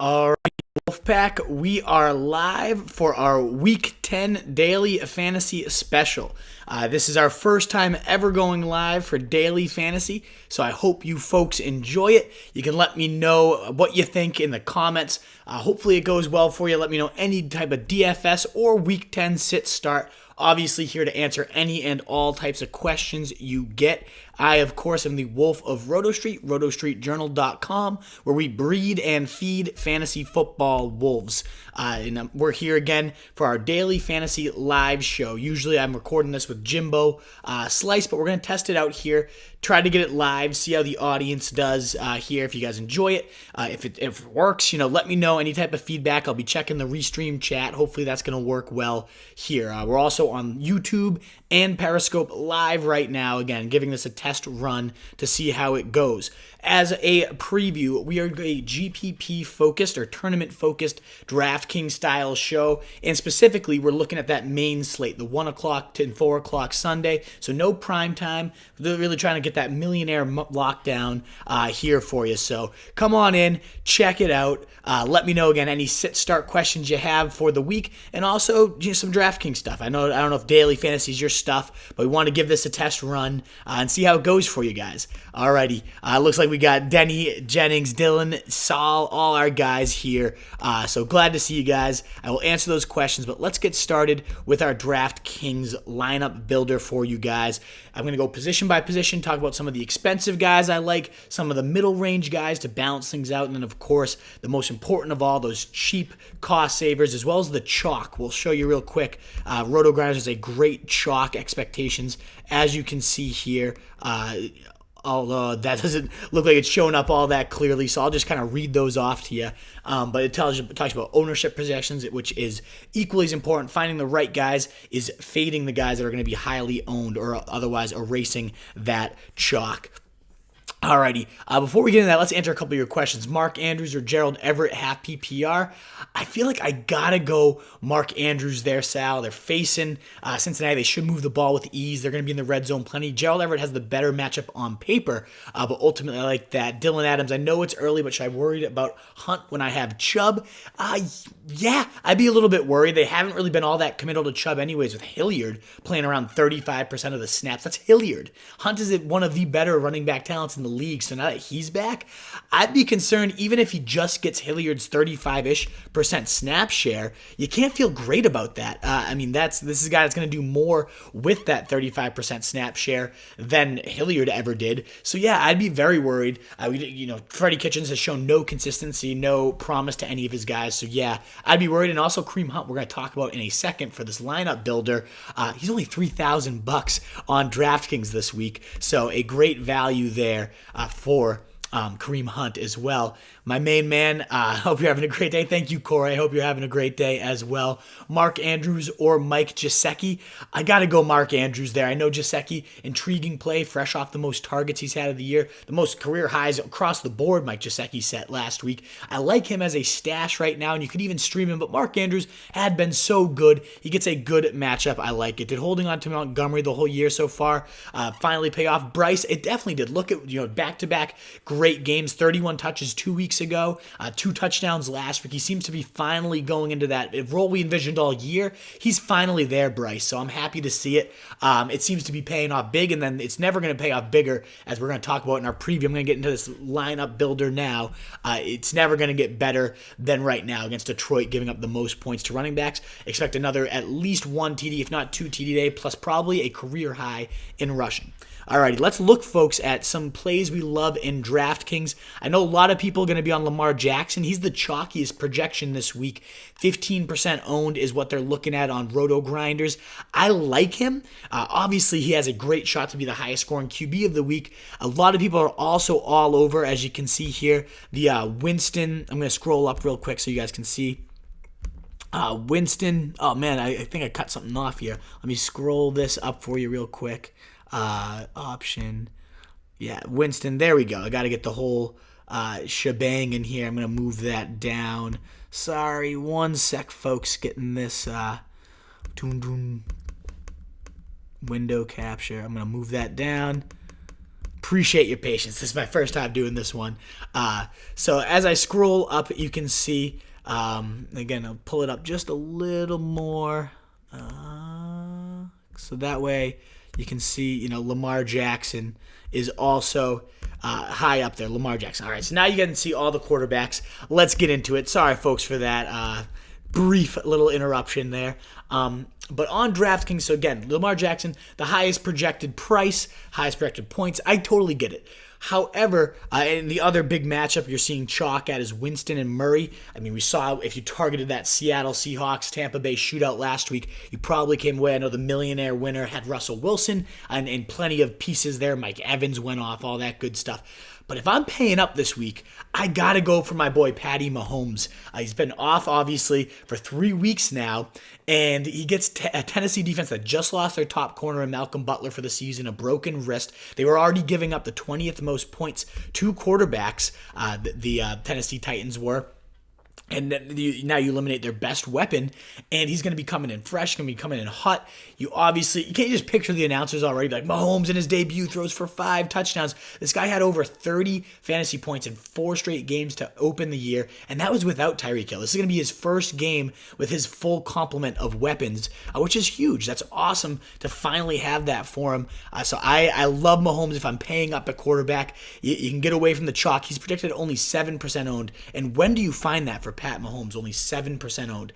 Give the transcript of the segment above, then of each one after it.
All right, Wolfpack, we are live for our Week 10 Daily Fantasy Special. This is our first time ever going live for Daily Fantasy, so I hope you folks enjoy it. You can let me know what you think in the comments. Hopefully it goes well for you. Let me know any type of DFS or Week 10 sit-start. Obviously here to answer any and all types of questions you get. I, of course, am the Wolf of RotoStreet, rotostreetjournal.com, where we breed and feed fantasy football wolves. And we're here again for our daily fantasy live show. Usually I'm recording this with Jimbo Slice, but we're going to test it out here, try to get it live, see how the audience does here, if you guys enjoy it. If it works, let me know any type of feedback. I'll be checking the restream chat. Hopefully that's going to work well here. We're also on YouTube and Periscope live right now, again, giving this a test run to see how it goes. As a preview, we are a GPP-focused or tournament-focused DraftKings-style show, and specifically, we're looking at that main slate, the 1 o'clock to 4 o'clock Sunday, so no prime time. They're really trying to get that millionaire lockdown here for you, so come on in, check it out. Let me know, again, any sit-start questions you have for the week, and also some DraftKings stuff. I don't know if daily fantasy is your stuff, but we want to give this a test run and see how it goes for you guys. Alrighty, looks like we got Denny, Jennings, Dylan, Saul, all our guys here. So glad to see you guys. I will answer those questions, but let's get started with our DraftKings lineup builder for you guys. I'm going to go position by position, talk about some of the expensive guys I like, some of the middle range guys to balance things out, and then, of course, the most important of all, those cheap cost savers, as well as the chalk. We'll show you real quick. Roto Grinders is a great chalk expectations, as you can see here. Although that doesn't look like it's showing up all that clearly, so I'll just kind of read those off to you. But it talks about ownership projections, which is equally as important. Finding the right guys is fading the guys that are going to be highly owned or otherwise erasing that chalk. Alrighty, before we get into that, let's answer a couple of your questions. Mark Andrews or Gerald Everett, half PPR. I feel like I gotta go Mark Andrews there, Sal. They're facing Cincinnati. They should move the ball with ease. They're going to be in the red zone plenty. Gerald Everett has the better matchup on paper, but ultimately I like that. Dylan Adams, I know it's early, but should I worry about Hunt when I have Chubb? Yeah, I'd be a little bit worried. They haven't really been all that committal to Chubb anyways, with Hilliard playing around 35% of the snaps. That's Hilliard. Hunt is one of the better running back talents in the league, so now that he's back, I'd be concerned even if he just gets Hilliard's 35-ish% snap share. You can't feel great about that. This is a guy that's going to do more with that 35% snap share than Hilliard ever did. So yeah, I'd be very worried. Freddie Kitchens has shown no consistency, no promise to any of his guys. So yeah, I'd be worried. And also Kareem Hunt, we're going to talk about in a second for this lineup builder. He's only $3,000 on DraftKings this week, so a great value there for Kareem Hunt as well. My main man, hope you're having a great day. Thank you, Corey. I hope you're having a great day as well. Mark Andrews or Mike Gesicki. I got to go Mark Andrews there. I know Gesicki, intriguing play, fresh off the most targets he's had of the year. The most career highs across the board Mike Gesicki set last week. I like him as a stash right now, and you could even stream him, but Mark Andrews had been so good. He gets a good matchup. I like it. Did holding on to Montgomery the whole year so far finally pay off? Bryce, it definitely did. Look at, back-to-back great games, 31 touches 2 weeks ago, 2 touchdowns last week. He seems to be finally going into that role we envisioned all year. He's finally there, Bryce, so I'm happy to see it. It seems to be paying off big, and then it's never going to pay off bigger, as we're going to talk about in our preview. I'm going to get into this lineup builder now. It's never going to get better than right now against Detroit, giving up the most points to running backs. Expect another at least 1 TD, if not 2 TD day, plus probably a career high in rushing. Alrighty, let's look, folks, at some plays we love in DraftKings. I know a lot of people are going to be on Lamar Jackson. He's the chalkiest projection this week. 15% owned is what they're looking at on Roto Grinders. I like him. Obviously, he has a great shot to be the highest scoring QB of the week. A lot of people are also all over, as you can see here, the Winston. I'm going to scroll up real quick so you guys can see. Winston. Oh, man, I think I cut something off here. Let me scroll this up for you real quick. Option. Yeah, Winston. There we go. I got to get the whole shebang in here. I'm going to move that down. Sorry, one sec, folks. Getting this window capture. I'm going to move that down. appreciate your patience. This is my first time doing this one. So as I scroll up, you can see, again, I'll pull it up just a little more. So that way you can see, Lamar Jackson is also high up there. Lamar Jackson. All right, so now you can see all the quarterbacks. Let's get into it. Sorry, folks, for that brief little interruption there. But on DraftKings, so again, Lamar Jackson, the highest projected price, highest projected points. I totally get it. However, in the other big matchup you're seeing chalk at is Winston and Murray. I mean, we saw if you targeted that Seattle Seahawks Tampa Bay shootout last week, you probably came away. I know the millionaire winner had Russell Wilson and plenty of pieces there. Mike Evans went off, all that good stuff. But if I'm paying up this week, I got to go for my boy Patty Mahomes. He's been off, obviously, for 3 weeks now, and he gets a Tennessee defense that just lost their top corner in Malcolm Butler for the season, a broken wrist. They were already giving up the 20th most points to quarterbacks, the Tennessee Titans were. And now you eliminate their best weapon, and he's going to be coming in fresh, going to be coming in hot. You can't just picture the announcers already like, Mahomes in his debut throws for 5 touchdowns. This guy had over 30 fantasy points in 4 straight games to open the year, and that was without Tyreek Hill. This is going to be his first game with his full complement of weapons, which is huge. That's awesome to finally have that for him. So I love Mahomes if I'm paying up a quarterback. You can get away from the chalk. He's predicted only 7% owned, and when do you find that for Pat Mahomes, only 7% owned?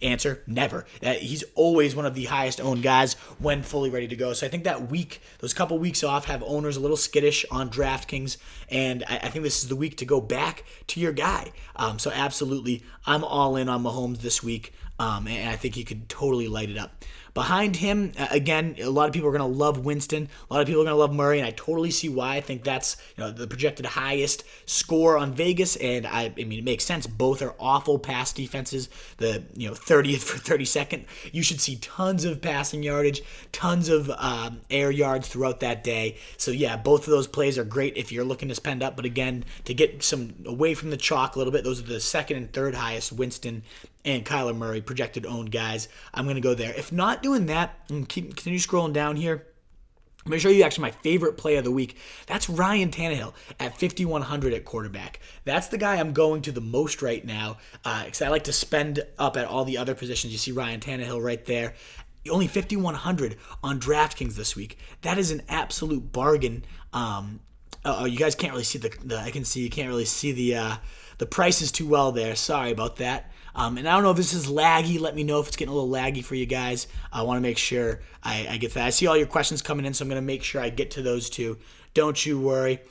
Answer, never. He's always one of the highest owned guys when fully ready to go. So I think that week, those couple weeks off, have owners a little skittish on DraftKings, and I think this is the week to go back to your guy. So absolutely, I'm all in on Mahomes this week, and I think he could totally light it up. Behind him, again, a lot of people are going to love Winston. A lot of people are going to love Murray, and I totally see why. I think that's the projected highest score on Vegas, and I mean it makes sense. Both are awful pass defenses. The 30th for 32nd. You should see tons of passing yardage, tons of air yards throughout that day. So yeah, both of those plays are great if you're looking to spend up. But again, to get some away from the chalk a little bit, those are the second and third highest, Winston and Kyler Murray, projected owned guys. I'm going to go there. If not doing that, and continue scrolling down here, I'm going to show you actually my favorite play of the week. That's Ryan Tannehill at 5,100 at quarterback. That's the guy I'm going to the most right now because I like to spend up at all the other positions. You see Ryan Tannehill right there. Only 5,100 on DraftKings this week. That is an absolute bargain. You guys can't really see I can see you can't really see the prices too well there. Sorry about that. And I don't know if this is laggy. Let me know if it's getting a little laggy for you guys. I want to make sure I get to that. I see all your questions coming in, so I'm going to make sure I get to those too. Don't you worry.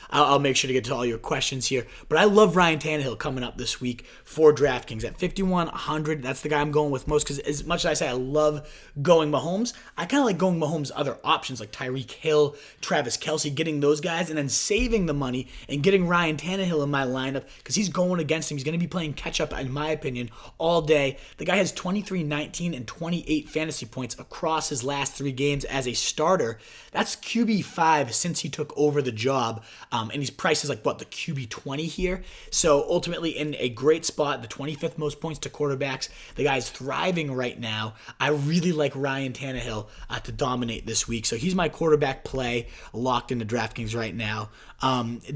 I'll make sure to get to all your questions here. But I love Ryan Tannehill coming up this week for DraftKings at 5,100. That's the guy I'm going with most because as much as I say I love going Mahomes, I kind of like going Mahomes' other options like Tyreek Hill, Travis Kelce, getting those guys and then saving the money and getting Ryan Tannehill in my lineup because he's going against him. He's going to be playing catch-up, in my opinion, all day. The guy has 23, 19, and 28 fantasy points across his last 3 games as a starter. That's QB5 since he took over the job. And he's priced as the QB 20 here. So ultimately in a great spot, the 25th most points to quarterbacks. The guy's thriving right now. I really like Ryan Tannehill to dominate this week. So he's my quarterback play locked into DraftKings right now.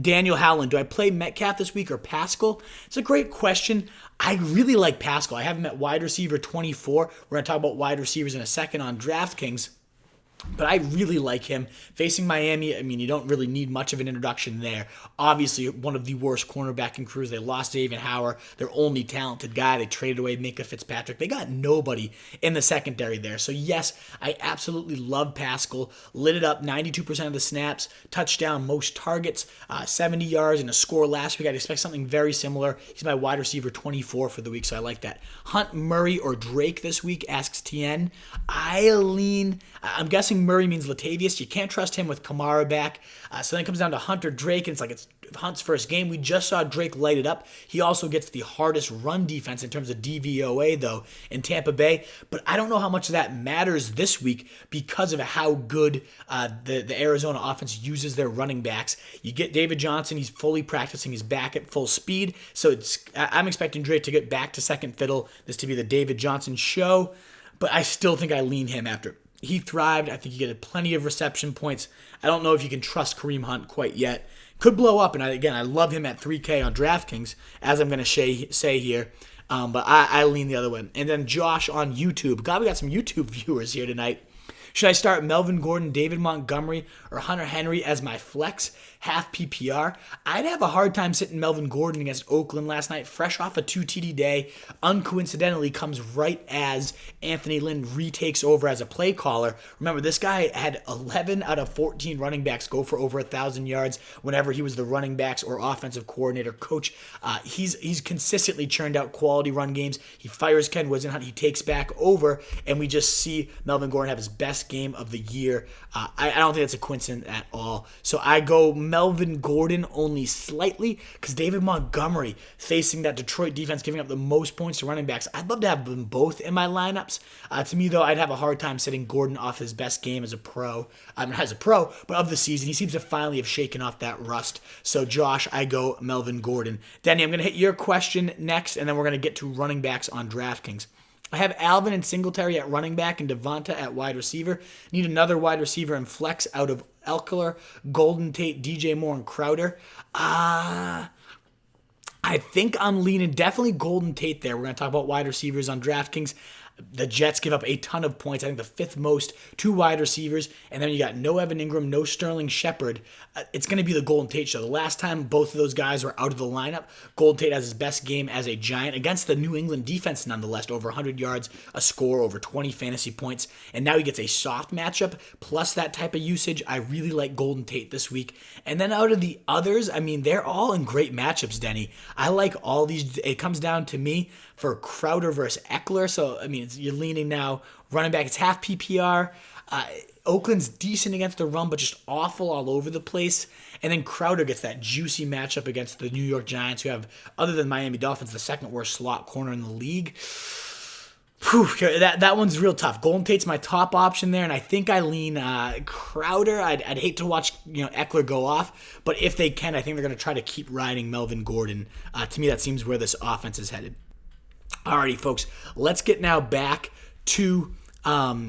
Daniel Howland, do I play Metcalf this week or Pascal? It's a great question. I really like Pascal. I have him at wide receiver 24. We're going to talk about wide receivers in a second on DraftKings. But I really like him. Facing Miami, I mean, you don't really need much of an introduction there. Obviously, one of the worst cornerbacking crews. They lost David Hauer, their only talented guy. They traded away Minka Fitzpatrick. They got nobody in the secondary there. So, yes, I absolutely love Pascal. Lit it up 92% of the snaps, touchdown, most targets, 70 yards, and a score last week. I'd expect something very similar. He's my wide receiver 24 for the week, so I like that. Hunt, Murray, or Drake this week, asks TN. I'm guessing Murray means Latavius. You can't trust him with Kamara back. So then it comes down to Hunt or Drake, and it's Hunt's first game. We just saw Drake light it up. He also gets the hardest run defense in terms of DVOA, though, in Tampa Bay. But I don't know how much of that matters this week because of how good the Arizona offense uses their running backs. You get David Johnson. He's fully practicing. He's back at full speed. So I'm expecting Drake to get back to second fiddle. This to be the David Johnson show. But I still think I lean him after he thrived. I think he get plenty of reception points. I don't know if you can trust Kareem Hunt quite yet. Could blow up, and I love him at 3K on DraftKings, as I'm going to say here. But I lean the other way. And then Josh on YouTube. God, we got some YouTube viewers here tonight. Should I start Melvin Gordon, David Montgomery, or Hunter Henry as my flex, half PPR? I'd have a hard time sitting Melvin Gordon against Oakland last night, fresh off a 2 TD day. Uncoincidentally, comes right as Anthony Lynn retakes over as a play caller. Remember, this guy had 11 out of 14 running backs go for over 1,000 yards whenever he was the running backs or offensive coordinator coach. He's consistently churned out quality run games. He fires Ken Wisenhunt. He takes back over, and we just see Melvin Gordon have his best game of the year. I don't think that's a coincidence at all. So I go Melvin Gordon only slightly because David Montgomery facing that Detroit defense, giving up the most points to running backs. I'd love to have them both in my lineups. To me, though, I'd have a hard time sitting Gordon off his best game as a pro. Not as a pro, but of the season. He seems to finally have shaken off that rust. So, Josh, I go Melvin Gordon. Danny, I'm going to hit your question next, and then we're going to get to running backs on DraftKings. I have Alvin and Singletary at running back and Devonta at wide receiver. Need another wide receiver and flex out of Eckler, Golden Tate, DJ Moore, and Crowder. I think I'm leaning definitely Golden Tate there. We're going to talk about wide receivers on DraftKings. The Jets give up a ton of points. I think the fifth most to wide receivers. And then you got no Evan Ingram, no Sterling Shepard. It's going to be the Golden Tate show. The last time both of those guys were out of the lineup, Golden Tate has his best game as a Giant against the New England defense nonetheless. Over 100 yards, a score, over 20 fantasy points. And now he gets a soft matchup plus that type of usage. I really like Golden Tate this week. And then out of the others, I mean, they're all in great matchups, Denny. I like all these. It comes down to me for Crowder versus Eckler. So, I mean, you're leaning now running back. It's half PPR. Oakland's decent against the run, but just awful all over the place. And then Crowder gets that juicy matchup against the New York Giants, who have, other than Miami Dolphins, the second worst slot corner in the league. Whew, that one's real tough. Golden Tate's my top option there, and I think I lean Crowder. I'd hate to watch Eckler go off, but if they can, I think they're going to try to keep riding Melvin Gordon. To me, that seems where this offense is headed. Alrighty, folks, let's get now back to our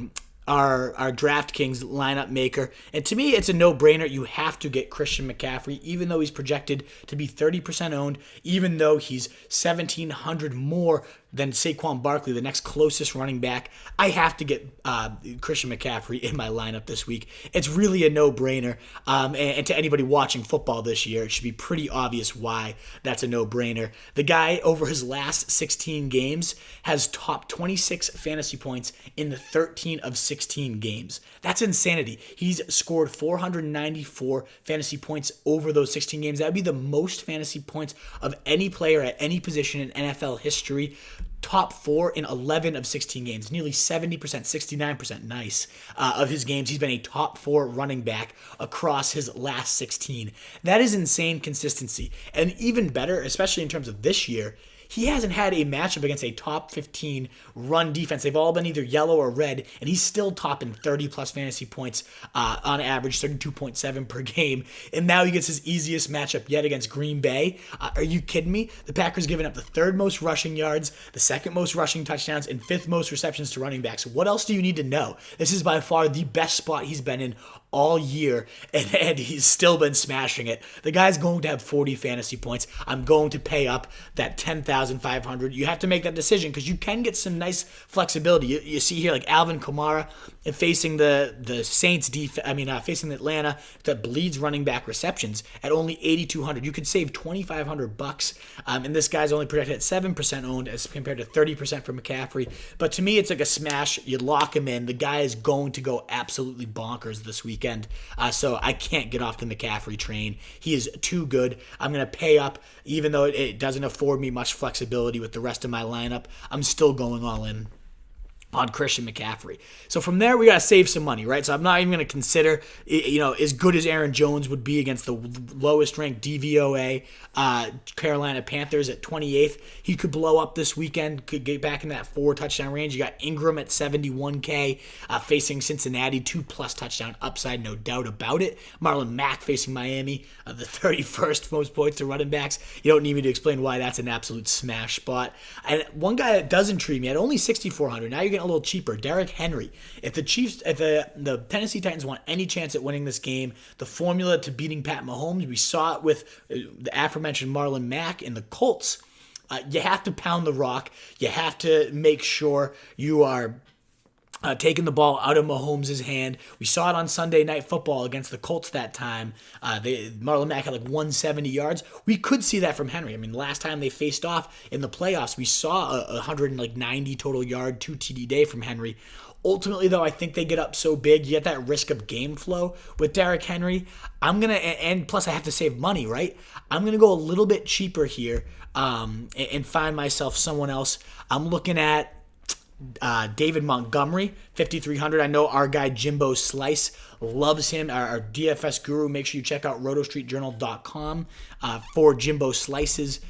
DraftKings lineup maker. And to me, it's a no-brainer. You have to get Christian McCaffrey, even though he's projected to be 30% owned, even though he's 1,700 more than Saquon Barkley, the next closest running back. I have to get Christian McCaffrey in my lineup this week. It's really a no-brainer. And to anybody watching football this year, it should be pretty obvious why that's a no-brainer. The guy, over his last 16 games, has topped 26 fantasy points in the 13 of 16 games. That's insanity. He's scored 494 fantasy points over those 16 games. That would be the most fantasy points of any player at any position in NFL history. Top 4 in 11 of 16 games, nearly 70%, 69%, nice, of his games. He's been a top 4 running back across his last 16. That is insane consistency. And even better, especially in terms of this year, he hasn't had a matchup against a top 15 run defense. They've all been either yellow or red, and he's still topping 30-plus fantasy points on average, 32.7 per game. And now he gets his easiest matchup yet against Green Bay. Are you kidding me? The Packers giving up the third most rushing yards, the second most rushing touchdowns, and fifth most receptions to running backs. What else do you need to know? This is by far the best spot he's been in all year, and he's still been smashing it. The guy's going to have 40 fantasy points. I'm going to pay up that $10,500. You have to make that decision because you can get some nice flexibility. You see here, like Alvin Kamara facing the Saints facing Atlanta that bleeds running back receptions at only 8,200. You could save $2,500, and this guy's only projected at 7% owned as compared to 30% for McCaffrey. But to me, it's like a smash. You lock him in. The guy is going to go absolutely bonkers this weekend. So I can't get off the McCaffrey train. He is too good. I'm going to pay up, even though it doesn't afford me much flexibility with the rest of my lineup. I'm still going all in on Christian McCaffrey. So from there, we got to save some money, right? So I'm not even going to consider, as good as Aaron Jones would be against the lowest ranked DVOA Carolina Panthers at 28th. He could blow up this weekend, could get back in that 4 touchdown range. You got Ingram at 71K facing Cincinnati, 2+ touchdown upside, no doubt about it. Marlon Mack facing Miami, the 31st most points to running backs. You don't need me to explain why that's an absolute smash spot. And one guy that does intrigue me at only 6,400. Now you're getting getting a little cheaper. Derrick Henry. If the Tennessee Titans want any chance at winning this game, the formula to beating Pat Mahomes, we saw it with the aforementioned Marlon Mack and the Colts. You have to pound the rock. You have to make sure you are taking the ball out of Mahomes' hand. We saw it on Sunday Night Football against the Colts that time. Marlon Mack had like 170 yards. We could see that from Henry. I mean, last time they faced off in the playoffs, we saw a 190 total yard, 2 TD day from Henry. Ultimately, though, I think they get up so big, you get that risk of game flow with Derrick Henry. And plus I have to save money, right? I'm going to go a little bit cheaper here and find myself someone else. I'm looking at David Montgomery, 5,300. I know our guy Jimbo Slice loves him, our DFS guru. Make sure you check out rotostreetjournal.com for Jimbo Slice's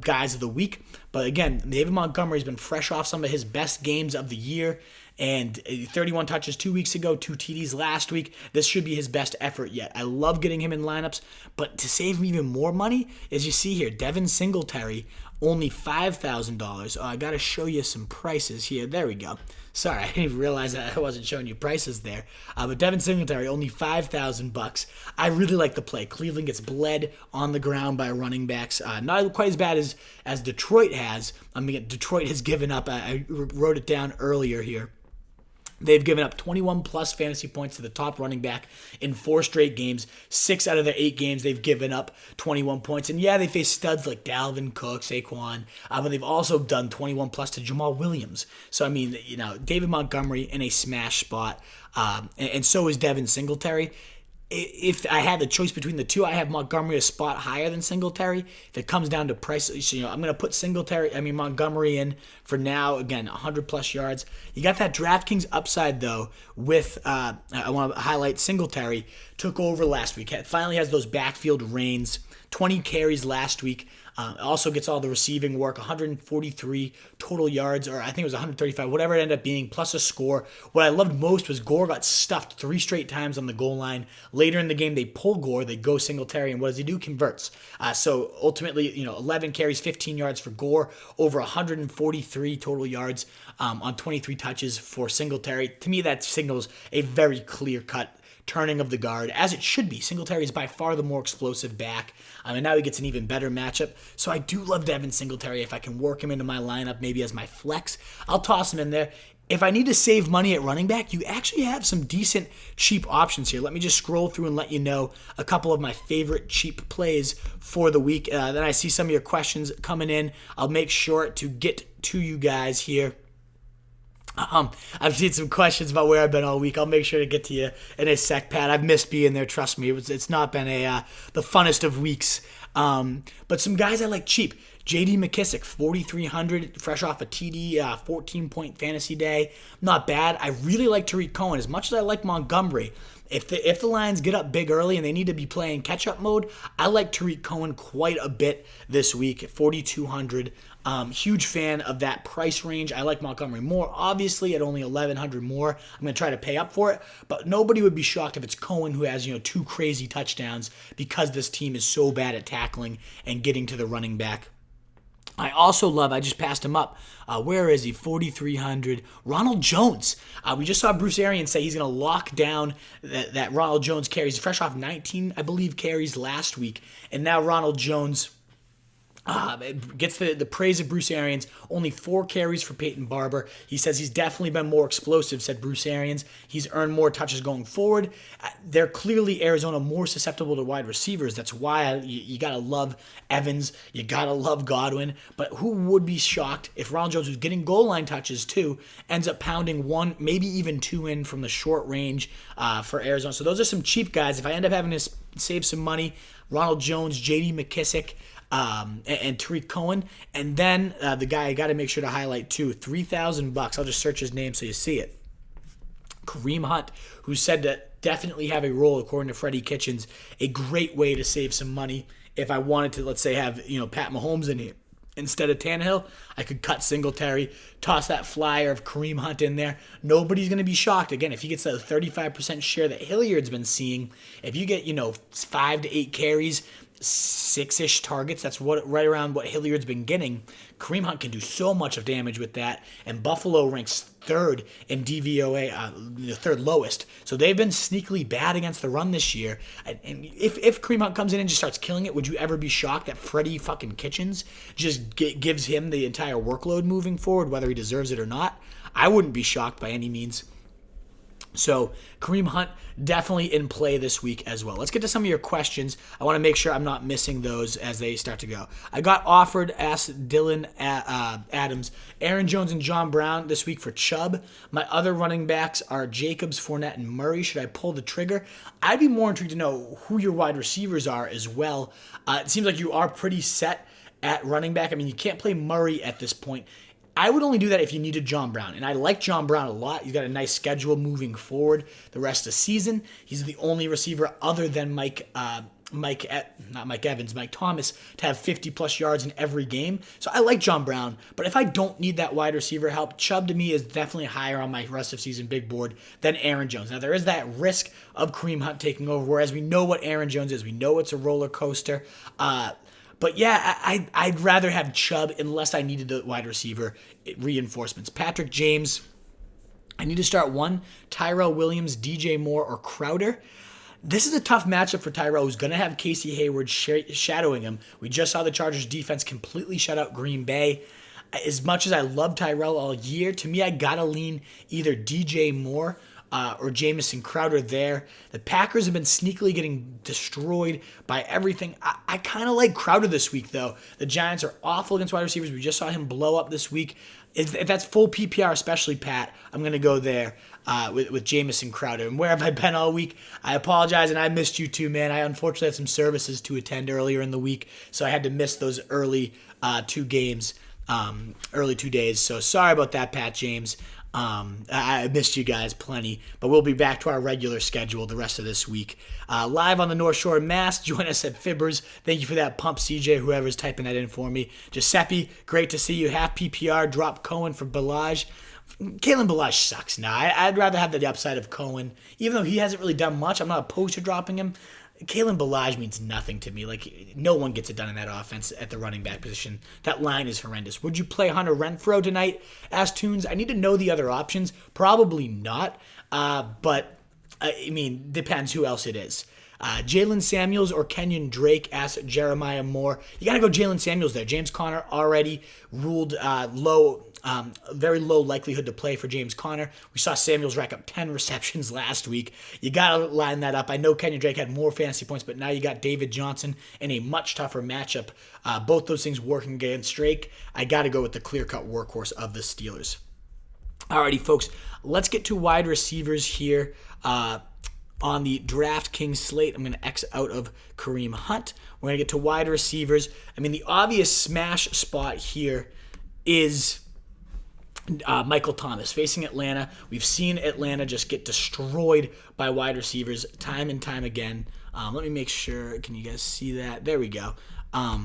guys of the week. But again, David Montgomery's been fresh off some of his best games of the year, and 31 touches 2 weeks ago, 2 TDs last week. This should be his best effort yet. I love getting him in lineups, but to save me even more money, as you see here, Devin Singletary, only $5,000. Oh, I got to show you some prices here. There we go. Sorry, I didn't even realize that I wasn't showing you prices there. But Devin Singletary, only $5,000. I really like the play. Cleveland gets bled on the ground by running backs. Not quite as bad as Detroit has. I mean, Detroit has given up. I wrote it down earlier here. They've given up 21 plus fantasy points to the top running back in 4 straight games. 6 out of their 8 games, they've given up 21 points. And yeah, they face studs like Dalvin Cook, Saquon, but they've also done 21 plus to Jamal Williams. So, I mean, David Montgomery in a smash spot, and so is Devin Singletary. If I had the choice between the two, I have Montgomery a spot higher than Singletary. If it comes down to price, I'm going to put Montgomery in for now. Again, 100 plus yards. You got that DraftKings upside though. With I want to highlight Singletary took over last week. Finally has those backfield reins. 20 carries last week. Also gets all the receiving work, 143 total yards, or I think it was 135, whatever it ended up being, plus a score. What I loved most was Gore got stuffed 3 straight times on the goal line. Later in the game, they pull Gore, they go Singletary, and what does he do? Converts. So ultimately, 11 carries, 15 yards for Gore, over 143 total yards on 23 touches for Singletary. To me, that signals a very clear-cut turning of the guard, as it should be. Singletary is by far the more explosive back, and now he gets an even better matchup. So I do love Devin Singletary. If I can work him into my lineup, maybe as my flex, I'll toss him in there. If I need to save money at running back, you actually have some decent cheap options here. Let me just scroll through and let you know a couple of my favorite cheap plays for the week. Then I see some of your questions coming in. I'll make sure to get to you guys here. I've seen some questions about where I've been all week. I'll make sure to get to you in a sec, Pat. I've missed being there. Trust me, it's not been the funnest of weeks. But some guys I like cheap. J.D. McKissick, 4,300, fresh off a TD, 14-point fantasy day. Not bad. I really like Tariq Cohen as much as I like Montgomery. If the Lions get up big early and they need to be playing catch-up mode, I like Tariq Cohen quite a bit this week at 4,200. Huge fan of that price range. I like Montgomery more. Obviously, at only 1,100 more, I'm going to try to pay up for it. But nobody would be shocked if it's Cohen who has 2 crazy touchdowns because this team is so bad at tackling and getting to the running back. I also love, I just passed him up. Where is he? 4,300. Ronald Jones. We just saw Bruce Arians say he's going to lock down that Ronald Jones carries. Fresh off 19, I believe, carries last week. And now Ronald Jones gets the praise of Bruce Arians. Only 4 carries for Peyton Barber. He says he's definitely been more explosive, said Bruce Arians. He's earned more touches going forward. They're clearly Arizona more susceptible to wide receivers. That's why you got to love Evans. You got to love Godwin. But who would be shocked if Ronald Jones, who's getting goal line touches too, ends up pounding 1, maybe even 2 in from the short range for Arizona. So those are some cheap guys. If I end up having to save some money, Ronald Jones, J.D. McKissick, and Tariq Cohen, and then the guy I got to make sure to highlight too, $3,000. I'll just search his name so you see it. Kareem Hunt, who's said to definitely have a role according to Freddie Kitchens. A great way to save some money. If I wanted to, let's say, have Pat Mahomes in here instead of Tannehill, I could cut Singletary, toss that flyer of Kareem Hunt in there. Nobody's going to be shocked. Again, if he gets that 35% share that Hilliard's been seeing, if you get 5 to 8 carries, 6-ish targets. That's right around what Hilliard's been getting. Kareem Hunt can do so much of damage with that, and Buffalo ranks third in DVOA, the third lowest. So they've been sneakily bad against the run this year. And if Kareem Hunt comes in and just starts killing it, would you ever be shocked that Freddie fucking Kitchens just gives him the entire workload moving forward, whether he deserves it or not? I wouldn't be shocked by any means. So Kareem Hunt definitely in play this week as well. Let's get to some of your questions. I want to make sure I'm not missing those as they start to go. I got offered, asked Dylan Adams, Aaron Jones and John Brown this week for Chubb. My other running backs are Jacobs, Fournette, and Murray. Should I pull the trigger? I'd be more intrigued to know who your wide receivers are as well. It seems like you are pretty set at running back. I mean, you can't play Murray at this point. I would only do that if you needed John Brown, and I like John Brown a lot. He's got a nice schedule moving forward the rest of the season. He's the only receiver other than Mike Thomas to have 50-plus yards in every game. So I like John Brown, but if I don't need that wide receiver help, Chubb to me is definitely higher on my rest of season big board than Aaron Jones. Now, there is that risk of Kareem Hunt taking over, whereas we know what Aaron Jones is. We know it's a roller coaster. But yeah, I'd rather have Chubb unless I needed the wide receiver reinforcements. Patrick James, I need to start one. Tyrell Williams, DJ Moore, or Crowder. This is a tough matchup for Tyrell, who's going to have Casey Hayward shadowing him. We just saw the Chargers defense completely shut out Green Bay. As much as I love Tyrell all year, to me, I got to lean either DJ Moore or Jamison Crowder there. The Packers have been sneakily getting destroyed by everything. I kind of like Crowder this week, though. The Giants are awful against wide receivers. We just saw him blow up this week. If that's full PPR, especially Pat, I'm going to go there with Jamison Crowder. And where have I been all week? I apologize, and I missed you too, man. I unfortunately had some services to attend earlier in the week, so I had to miss those early 2 games, early 2 days. So sorry about that, Pat James. I missed you guys plenty, but we'll be back to our regular schedule the rest of this week. Live on the North Shore of Mass. Join us at Fibbers. Thank you for that pump, CJ, whoever's typing that in for me. Giuseppe, great to see you. Half PPR, drop Cohen for Balaj. Kalen Balaj sucks now. I'd rather have the upside of Cohen. Even though he hasn't really done much, I'm not opposed to dropping him. Kalen Balaj means nothing to me. Like, no one gets it done in that offense at the running back position. That line is horrendous. Would you play Hunter Renfrow tonight? Asked Tunes. I need to know the other options. Probably not. But, I mean, depends who else it is. Jalen Samuels or Kenyon Drake, asked Jeremiah Moore. You got to go Jalen Samuels there. James Conner already ruled very low likelihood to play for James Conner. We saw Samuels rack up 10 receptions last week. You got to line that up. I know Kenyon Drake had more fantasy points, but now you got David Johnson in a much tougher matchup. Both those things working against Drake. I got to go with the clear-cut workhorse of the Steelers. Alrighty, folks. Let's get to wide receivers here. On the DraftKings slate, I'm going to X out of Kareem Hunt. We're going to get to wide receivers. I mean, the obvious smash spot here is Michael Thomas facing Atlanta. We've seen Atlanta just get destroyed by wide receivers time and time again. Let me make sure. Can you guys see that? There we go. Let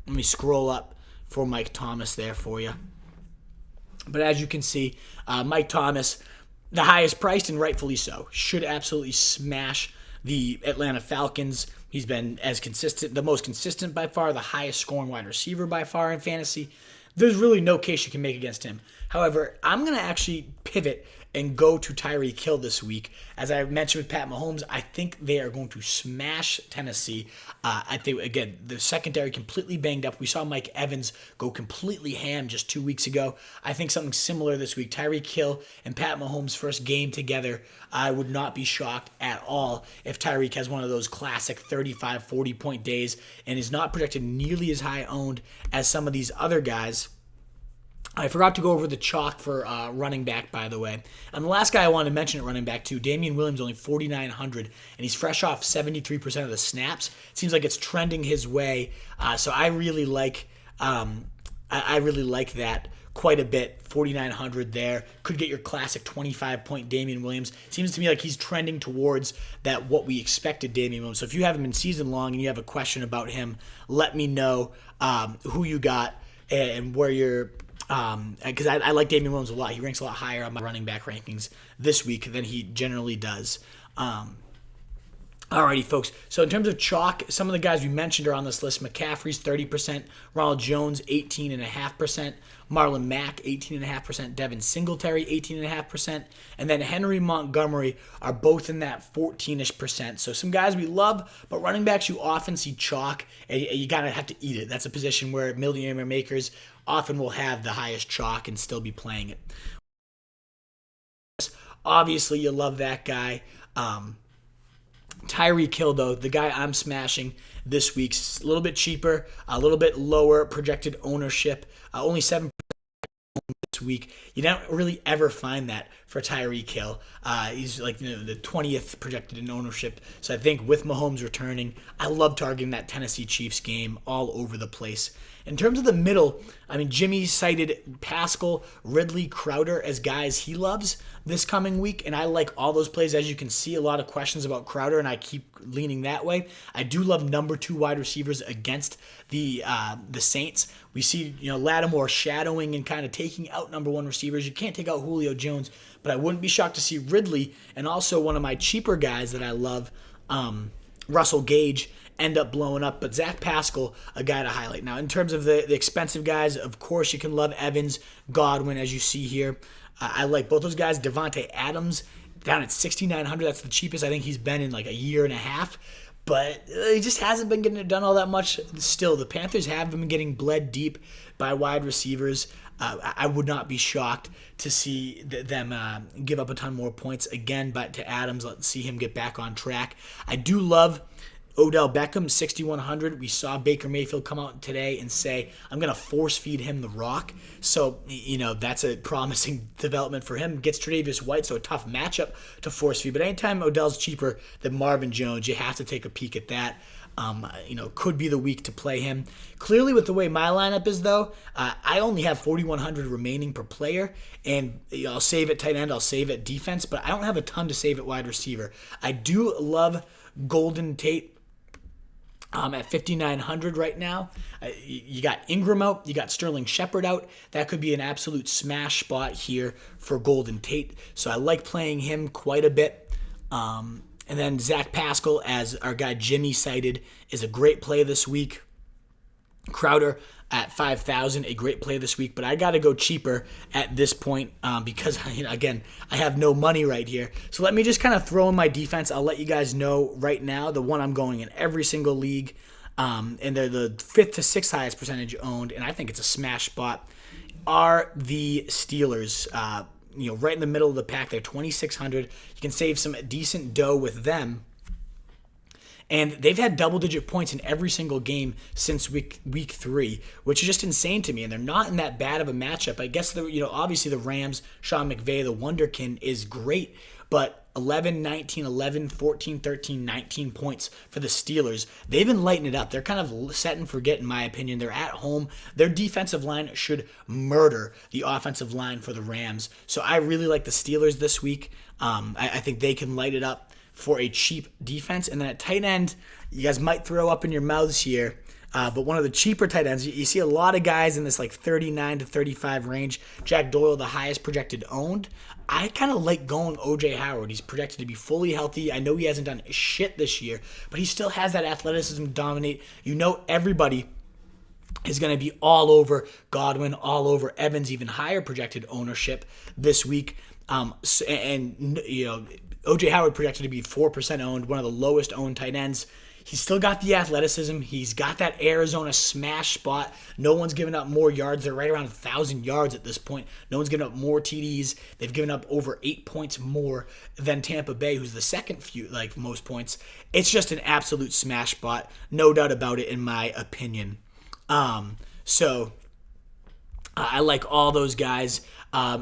me scroll up for Mike Thomas there for you. But as you can see, Mike Thomas, the highest priced and rightfully so, should absolutely smash the Atlanta Falcons. He's been as consistent, the most consistent by far, the highest scoring wide receiver by far in fantasy. There's really no case you can make against him. However, I'm going to actually pivot and go to Tyreek Hill this week. As I mentioned with Pat Mahomes, I think they are going to smash Tennessee. I think, again, the secondary completely banged up. We saw Mike Evans go completely ham just 2 weeks ago. I think something similar this week. Tyreek Hill and Pat Mahomes' first game together, I would not be shocked at all if Tyreek has one of those classic 35, 40-point days and is not projected nearly as high owned as some of these other guys. I forgot to go over the chalk for running back, by the way. And the last guy I wanted to mention at running back, too, Damian Williams, only 4,900, and he's fresh off 73% of the snaps. It seems like it's trending his way, so I really like that quite a bit. 4,900 there. Could get your classic 25-point Damian Williams. Seems to me like he's trending towards that what we expected Damian Williams. So if you have him in season long and you have a question about him, let me know who you got and where you're... because I like Damian Williams a lot. He ranks a lot higher on my running back rankings this week than he generally does. Alrighty, folks. So in terms of chalk, some of the guys we mentioned are on this list. McCaffrey's 30%, Ronald Jones 18.5%, Marlon Mack 18.5%, Devin Singletary 18.5%, and then Henry Montgomery are both in that 14ish percent. So some guys we love, but running backs you often see chalk, and you gotta have to eat it. That's a position where millionaire makers often will have the highest chalk and still be playing it. Obviously, you love that guy. Tyreek Hill, though, the guy I'm smashing this week's a little bit cheaper, a little bit lower projected ownership, only 7% this week. You don't really ever find that for Tyreek Hill. He's like the 20th projected in ownership. So I think with Mahomes returning, I love targeting that Tennessee Chiefs game all over the place. In terms of the middle, I mean, Jimmy cited Pascal, Ridley, Crowder as guys he loves this coming week, and I like all those plays. As you can see, a lot of questions about Crowder, and I keep leaning that way. I do love number 2 wide receivers against the Saints. We see Lattimore shadowing and kind of taking out number 1 receivers. You can't take out Julio Jones, but I wouldn't be shocked to see Ridley and also one of my cheaper guys that I love, Russell Gage, end up blowing up. But Zach Pascal, a guy to highlight. Now, in terms of the expensive guys, of course, you can love Evans, Godwin, as you see here. I like both those guys. Devontae Adams down at 6,900. That's the cheapest I think he's been in like a year and a half. But he just hasn't been getting it done all that much. Still, the Panthers have been getting bled deep by wide receivers. I would not be shocked to see them give up a ton more points again, but to Adams, let's see him get back on track. I do love Odell Beckham, 6,100. We saw Baker Mayfield come out today and say, I'm going to force feed him the rock. So, that's a promising development for him. Gets Tre'Davious White, so a tough matchup to force feed. But anytime Odell's cheaper than Marvin Jones, you have to take a peek at that. Could be the week to play him. Clearly, with the way my lineup is, though, I only have 4,100 remaining per player, and I'll save at tight end, I'll save at defense, but I don't have a ton to save at wide receiver. I do love Golden Tate at 5,900 right now. You got Ingram out. You got Sterling Shepard out. That could be an absolute smash spot here for Golden Tate. So I like playing him quite a bit. And then Zach Pascal, as our guy Jimmy cited, is a great play this week. Crowder at 5,000, a great play this week, but I got to go cheaper at this point because, again, I have no money right here. So let me just kind of throw in my defense. I'll let you guys know right now the one I'm going in every single league, and they're the 5th to 6th highest percentage owned, and I think it's a smash spot, are the Steelers. Right in the middle of the pack. They're 2,600. You can save some decent dough with them. And they've had double-digit points in every single game since week 3, which is just insane to me. And they're not in that bad of a matchup. I guess obviously the Rams, Sean McVay, the Wonderkin is great, but 11, 19, 11, 14, 13, 19 points for the Steelers. They've been lighting it up. They're kind of set and forget, in my opinion. They're at home. Their defensive line should murder the offensive line for the Rams. So I really like the Steelers this week. I think they can light it up for a cheap defense. And then at tight end, you guys might throw up in your mouths here, but one of the cheaper tight ends, you see a lot of guys in this like 39 to 35 range. Jack Doyle, the highest projected owned. I kind of like going O.J. Howard. He's projected to be fully healthy. I know he hasn't done shit this year, but he still has that athleticism to dominate. Everybody is going to be all over Godwin, all over Evans, even higher projected ownership this week. O.J. Howard projected to be 4% owned, one of the lowest owned tight ends. He's still got the athleticism. He's got that Arizona smash spot. No one's given up more yards. They're right around 1,000 yards at this point. No one's given up more TDs. They've given up over 8 points more than Tampa Bay, who's the second most points. It's just an absolute smash spot. No doubt about it, in my opinion. So I like all those guys.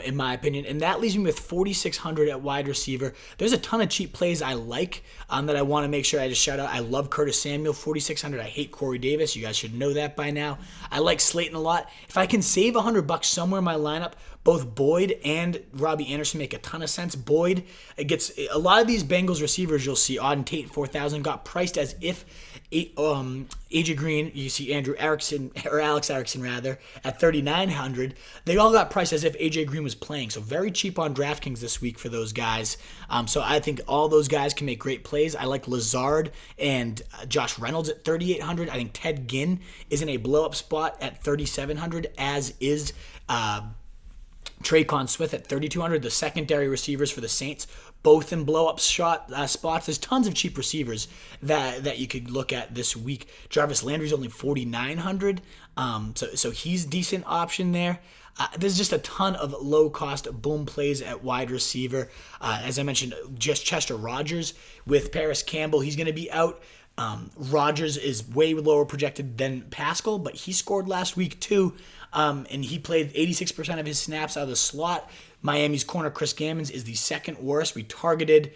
In my opinion. And that leaves me with 4,600 at wide receiver. There's a ton of cheap plays I like that I want to make sure I just shout out. I love Curtis Samuel, 4,600. I hate Corey Davis. You guys should know that by now. I like Slayton a lot. If I can save $100 somewhere in my lineup, both Boyd and Robbie Anderson make a ton of sense. Boyd gets a lot of these Bengals receivers you'll see. Auden Tate, 4,000, got priced as if AJ Green, you see Andrew Erickson, or Alex Erickson rather, at 3,900. They all got priced as if AJ Green was playing. So very cheap on DraftKings this week for those guys. So I think all those guys can make great plays. I like Lazard and Josh Reynolds at 3,800. I think Ted Ginn is in a blow-up spot at 3,700, as is Traquan Smith at 3,200. The secondary receivers for the Saints, both in blow-up spots. There's tons of cheap receivers that you could look at this week. Jarvis Landry's only 4,900, so he's a decent option there. There's just a ton of low-cost boom plays at wide receiver. As I mentioned, just Chester Rogers with Paris Campbell. He's going to be out. Rogers is way lower projected than Pascal, but he scored last week too, and he played 86% of his snaps out of the slot. Miami's corner Chris Gammons is the second worst. We targeted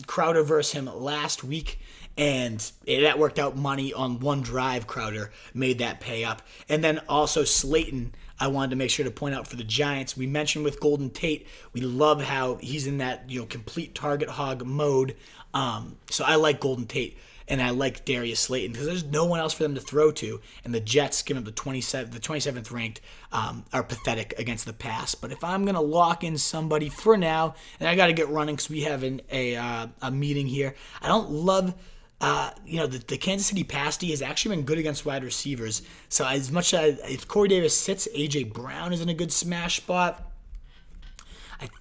Crowder versus him last week, and that worked out money on one drive. Crowder made that pay up. And then also Slayton, I wanted to make sure to point out for the Giants. We mentioned with Golden Tate, we love how he's in that complete target hog mode. So I like Golden Tate. And I like Darius Slayton because there's no one else for them to throw to. And the Jets, given the 27th ranked, are pathetic against the pass. But if I'm going to lock in somebody for now, and I got to get running because we have a meeting here, I don't love the Kansas City pass D has actually been good against wide receivers. So as much as if Corey Davis sits, A.J. Brown is in a good smash spot.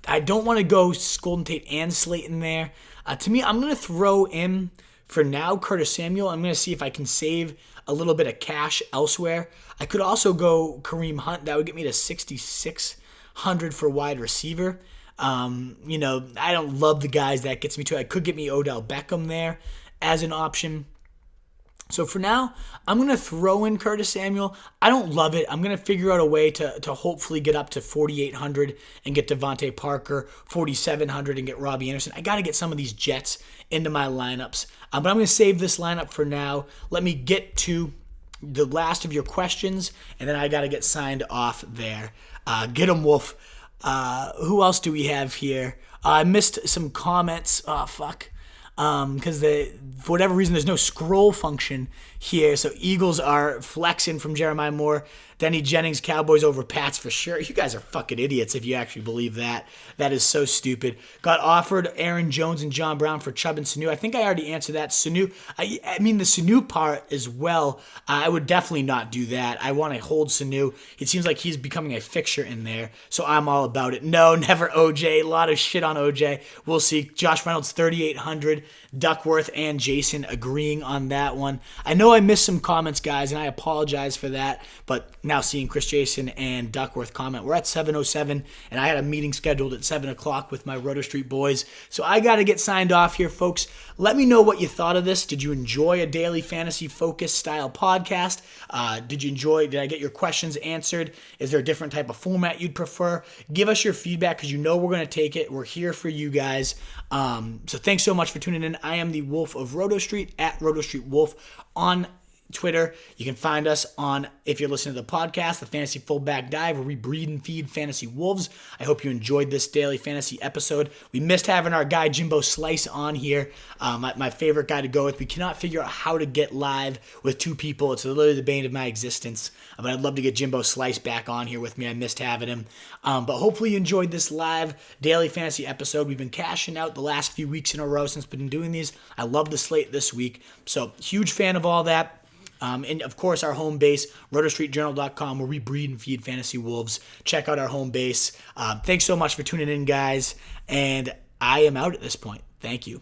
I don't want to go Golden Tate and Slayton there. To me, I'm going to throw in, for now, Curtis Samuel. I'm going to see if I can save a little bit of cash elsewhere. I could also go Kareem Hunt. That would get me to 6,600 for wide receiver. I don't love the guys that gets me to. I could get me Odell Beckham there as an option. So for now, I'm going to throw in Curtis Samuel. I don't love it. I'm going to figure out a way to hopefully get up to 4,800 and get Devontae Parker, 4,700 and get Robbie Anderson. I got to get some of these Jets into my lineups. But I'm going to save this lineup for now. Let me get to the last of your questions, and then I got to get signed off there. Get 'em, Wolf. Who else do we have here? I missed some comments. Oh, fuck. Because for whatever reason, there's no scroll function here. So Eagles are flexing from Jeremiah Moore. Denny Jennings, Cowboys over Pats for sure. You guys are fucking idiots if you actually believe that. That is so stupid. Got offered Aaron Jones and John Brown for Chubb and Sanu. I think I already answered that. Sanu, I mean the Sanu part as well. I would definitely not do that. I want to hold Sanu. It seems like he's becoming a fixture in there, so I'm all about it. No, never OJ. A lot of shit on OJ. We'll see. Josh Reynolds, 3,800. Duckworth and Jason agreeing on that one. I know I missed some comments, guys, and I apologize for that, but now seeing Chris Jason and Duckworth comment. We're at 7:07, and I had a meeting scheduled at 7 o'clock with my Roto Street boys, so I got to get signed off here, folks. Let me know what you thought of this. Did you enjoy a daily fantasy focus style podcast? Did I get your questions answered? Is there a different type of format you'd prefer? Give us your feedback because we're going to take it. We're here for you guys. So thanks so much for tuning in. I am the Wolf of Roto Street, at Roto Street Wolf on Twitter. You can find us on, if you're listening to the podcast, the Fantasy Fullback Dive, where we breed and feed fantasy wolves. I hope you enjoyed this daily fantasy episode. We missed having our guy Jimbo Slice on here, my favorite guy to go with. We cannot figure out how to get live with two people. It's literally the bane of my existence. But I'd love to get Jimbo Slice back on here with me. I missed having him. But hopefully you enjoyed this live daily fantasy episode. We've been cashing out the last few weeks in a row since we've been doing these. I love the slate this week. So huge fan of all that. And, of course, our home base, rotostreetjournal.com, where we breed and feed fantasy wolves. Check out our home base. Thanks so much for tuning in, guys. And I am out at this point. Thank you.